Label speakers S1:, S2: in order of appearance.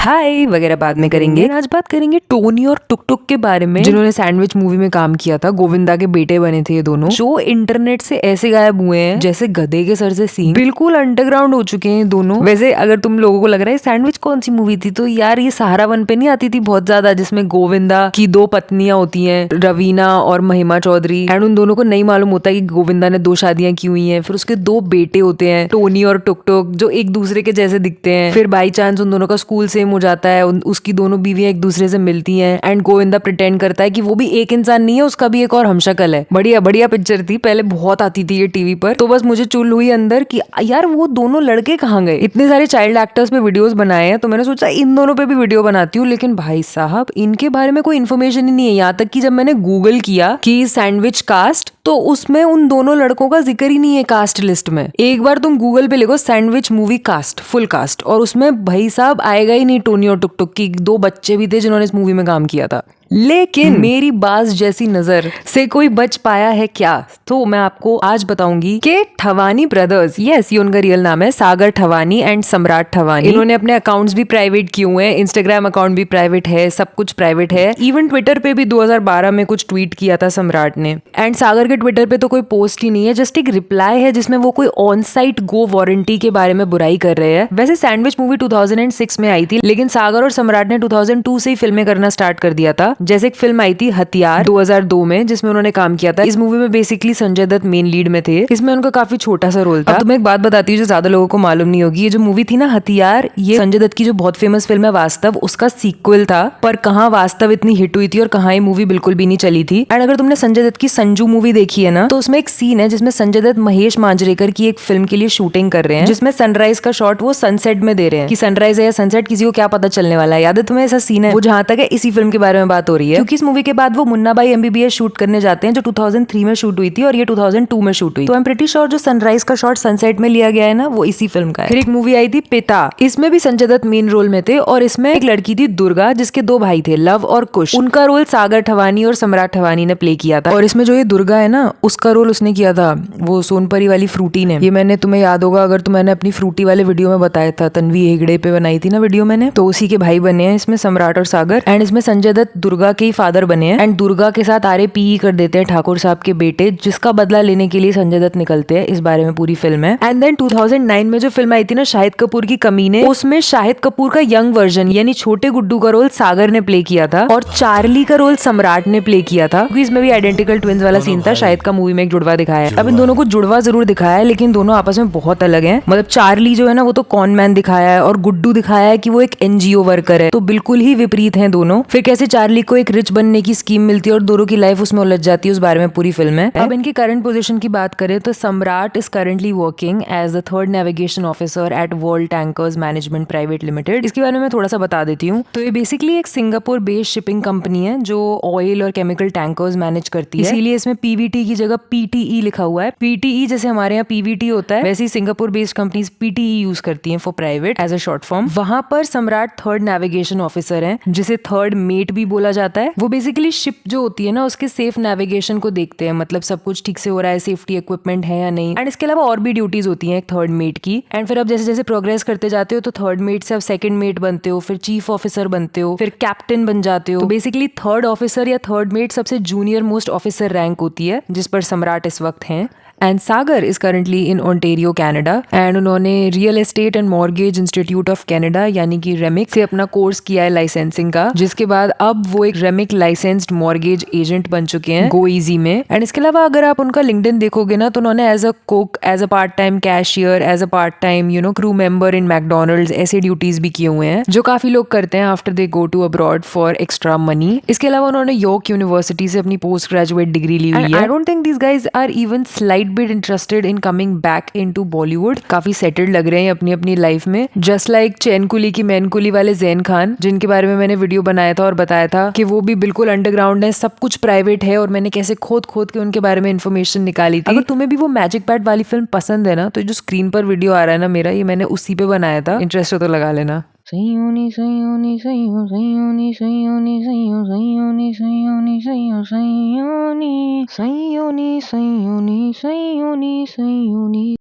S1: हाय वगैरह बाद में करेंगे। आज बात करेंगे टोनी और टुक टुक के बारे में, जिन्होंने सैंडविच मूवी में काम किया था। गोविंदा के बेटे बने थे ये दोनों, जो इंटरनेट से ऐसे गायब हुए हैं जैसे गधे के सर से सींग। बिल्कुल अंडरग्राउंड हो चुके हैं दोनों। वैसे अगर तुम लोगों को लग रहा है सैंडविच कौन सी मूवी थी, तो यार ये सहारा वन पे नहीं आती थी बहुत ज्यादा, जिसमें गोविंदा की दो पत्नियां होती हैं, रवीना और महिमा चौधरी, एंड उन दोनों को नहीं मालूम होता कि गोविंदा ने दो शादियां की हुई हैं। फिर उसके दो बेटे होते हैं, टोनी और टुक टुक, जो एक दूसरे के जैसे दिखते हैं। फिर बाई चांस उन दोनों का स्कूल सेम हो जाता है, उसकी दोनों बीवियां एक दूसरे से मिलती हैं, एंड गोविंदा प्रिटेंड करता है कि वो भी एक इंसान नहीं है, उसका भी एक और हमशक्ल है। बढ़िया बढ़िया पिक्चर थी, पहले बहुत आती थी ये टीवी पर। तो बस मुझे चुल हुई अंदर कि यार वो दोनों लड़के कहाँ गए। इतने सारे चाइल्ड एक्टर्स पे वीडियोस बनाए हैं, तो मैंने सोचा इन दोनों पे भी वीडियो बनाती हूँ। लेकिन भाई साहब इनके बारे में कोई इन्फॉर्मेशन ही नहीं है। यहाँ तक कि जब मैंने गूगल किया कि सैंडविच कास्ट, तो उसमें उन दोनों लड़कों का जिक्र ही नहीं है कास्ट लिस्ट में। एक बार तुम गूगल पे लिखो sandwich movie cast, full cast, और उसमें भाई साहब आएगा ही नहीं टोनी और टुक टुक की दो बच्चे भी थे जिन्होंने इस मूवी में काम किया था। लेकिन मेरी बाज जैसी नजर से कोई बच पाया है क्या, तो मैं आपको आज बताऊंगी कि ठवानी ब्रदर्स, यस ये उनका रियल नाम है, सागर ठवानी एंड सम्राट ठवानी। इन्होंने अपने अकाउंट्स भी प्राइवेट किए हुए हैं, इंस्टाग्राम अकाउंट भी प्राइवेट है, सब कुछ प्राइवेट है। इवन ट्विटर पे भी 2012 में कुछ ट्वीट किया था सम्राट ने। एंड सागर के ट्विटर पे तो कोई पोस्ट ही नहीं है, जस्ट एक रिप्लाई है जिसमें वो कोई ऑन साइट गो वारंटी के बारे में बुराई कर रहे हैं। वैसे सैंडविच मूवी 2006 में आई थी, लेकिन सागर और सम्राट ने 2002 से ही फिल्में करना स्टार्ट कर दिया था। जैसे एक फिल्म आई थी हथियार 2002 में, जिसमें उन्होंने काम किया था। इस मूवी में basically Sanjay Dutt main lead में थे। इसमें उनका काफी छोटा सा रोल था। अब तुम्हें एक बात बताती हूँ जो ज्यादा लोगों को मालूम नहीं होगी। ये जो मूवी थी ना हथियार, ये संजय दत्त की जो बहुत फेमस फिल्म है वास्तव, उसका सीक्वल था। पर कहाँ वास्तव इतनी हिट हुई थी और कहाँ ये मूवी बिल्कुल भी नहीं चली थी। एंड अगर तुमने संजय दत्त की संजू मूवी देखी है ना, तो उसमें एक सीन है जिसमें संजय दत्त महेश मांजरेकर की एक फिल्म के लिए शूटिंग कर रहे हैं, जिसमें सनराइज का शॉट वो सनसेट में दे रहे हैं। कि सनराइज है या सनसेट किसी को क्या पता चलने वाला है। याद है तुम्हें ऐसा सीन है? वो जहां तक है इसी फिल्म के बारे में बात हो रही है, क्योंकि इस मूवी के बाद वो मुन्ना भाई MBBS शूट करने जाते हैं, जो 2003 में शूट हुई थी और ये 2002 में शूट हुई। तो आई एम प्रीटी श्योर जो सनराइज का शॉट सनसेट में लिया गया है ना, वो इसी फिल्म का है। फिर एक मूवी आई थी पिता, इसमें भी संजय दत्त मेन रोल में थे, और इसमें एक लड़की थी दुर्गा, जिसके दो भाई थे लव और कुश। उनका रोल सागर ठवानी और सम्राट ठवानी ने प्ले किया था। और इसमें जो ये दुर्गा है ना, उसका रोल उसने किया था वो सोनपरी वाली फ्रूटी ने। ये मैंने तुम्हें याद होगा अगर मैंने अपनी फ्रूटी वाले वीडियो में बताया था, तन्वी हेगड़े पे बनाई थी ना वीडियो मैंने, तो उसी के भाई बने हैं इसमें सम्राट और सागर। एंड इसमें संजय दत्त दुर्गा के ही फादर बने हैं, एंड दुर्गा के साथ RAPE कर देते हैं ठाकुर साहब के बेटे, जिसका बदला लेने के लिए संजय दत्त निकलते हैं। इस बारे में पूरी फिल्म है। एंड देन 2009 में जो फिल्म आई थी ना शाहिद कपूर की कमीने, उसमें शाहिद कपूर का यंग वर्जन यानी छोटे गुड्डू का रोल सागर ने प्ले किया था, और चार्ली का रोल सम्राट ने प्ले किया था, क्योंकि इसमें भी आइडेंटिकल ट्विंस वाला सीन था। शाहिद का मूवी में एक जुड़वा दिखाया है। अब इन दोनों को जुड़वा जरूर दिखाया है, लेकिन दोनों आपस में बहुत अलग हैं। मतलब चार्ली जो है ना, वो तो कॉन मैन दिखाया है, और गुड्डू दिखाया है कि वो एक NGO वर्कर है। तो बिल्कुल ही विपरीत हैं दोनों। फिर कैसे चार्ली को एक रिच बनने की स्कीम मिलती है और दोनों की लाइफ उसमें उलझ जाती है, उस बारे में पूरी फिल्म है। अब इनकी करंट पोजीशन की बात करें तो Samrat is currently working as the 3rd navigation officer at World Tankers Management Private Limited. इसके बारे में थोड़ा सा बता देती हूँ। तो ये बेसिकली एक सिंगापुर बेस्ड शिपिंग कंपनी है जो ऑयल और केमिकल टैंकर्स मैनेज करती है। इसीलिए इसमें PVT की जगह PTE लिखा हुआ है। PTE जैसे हमारे यहाँ PVT होता है, वैसे ही Singapore based companies PTE use करती हैं for private as a short form. वहां पर सम्राट 3rd नेविगेशन ऑफिसर है, जिसे 3rd मेट भी बोला जाता है। वो बेसिकली शिप जो होती है ना, उसके सेफ नेविगेशन को देखते हैं, मतलब सब कुछ ठीक से हो रहा है, सेफ्टी इक्विपमेंट है या नहीं। एंड इसके अलावा और भी ड्यूटीज होती हैं एक 3rd मेट की। एंड फिर अब जैसे जैसे प्रोग्रेस करते जाते हो तो 3rd मेट से अब 2nd मेट बनते हो, फिर चीफ ऑफिसर बनते हो, फिर कैप्टन बन जाते हो। तो बेसिकली 3rd ऑफिसर या 3rd मेट सबसे जूनियर मोस्ट ऑफिसर रैंक होती है, जिस पर सम्राट इस वक्त हैं। And Sagar is currently in Ontario Canada, and उन्होंने real estate and mortgage institute of Canada यानी कि रेमिक से अपना कोर्स किया है लाइसेंसिंग का, जिसके बाद अब वो एक रेमिक लाइसेंस्ड मॉर्गेज एजेंट बन चुके हैं गो इजी में। एंड इसके अलावा अगर आप उनका लिंक्डइन देखोगे ना, तो उन्होंने as a cook, as a part time cashier, as a part time crew member in McDonald's, ऐसे ड्यूटीज भी किए हुए हैं जो काफी लोग करते हैं after they go to abroad for extra money. इसके अलावा उन्होंने यॉर्क यूनिवर्सिटी से अपनी पोस्ट ग्रेजुएट डिग्री ली हुई है। I don't think this guys are even slight bit interested in coming back into Bollywood. काफी सेटल्ड लग रहे हैं अपनी अपनी लाइफ में, जस्ट लाइक चैन कुली की मैन कुली वाले जैन खान, जिनके बारे में मैंने वीडियो बनाया था और बताया था कि वो भी बिल्कुल अंडरग्राउंड है, सब कुछ प्राइवेट है, और मैंने कैसे खोद खोद के उनके बारे में इन्फॉर्मेशन निकाली थी। अगर तुम्हें भी वो मैजिक पैड वाली फिल्म पसंद है ना, तो जो स्क्रीन पर वीडियो आ रहा है ना मेरा, ये मैंने उसी पे बनाया था। इंटरेस्ट हो तो लगा लेना।
S2: सयोनी सयोनी सयो सयोनी सयोनी सयो सयोनी सयोनी सयो सयोनी सयोनी सयोनी सयोनी सयोनी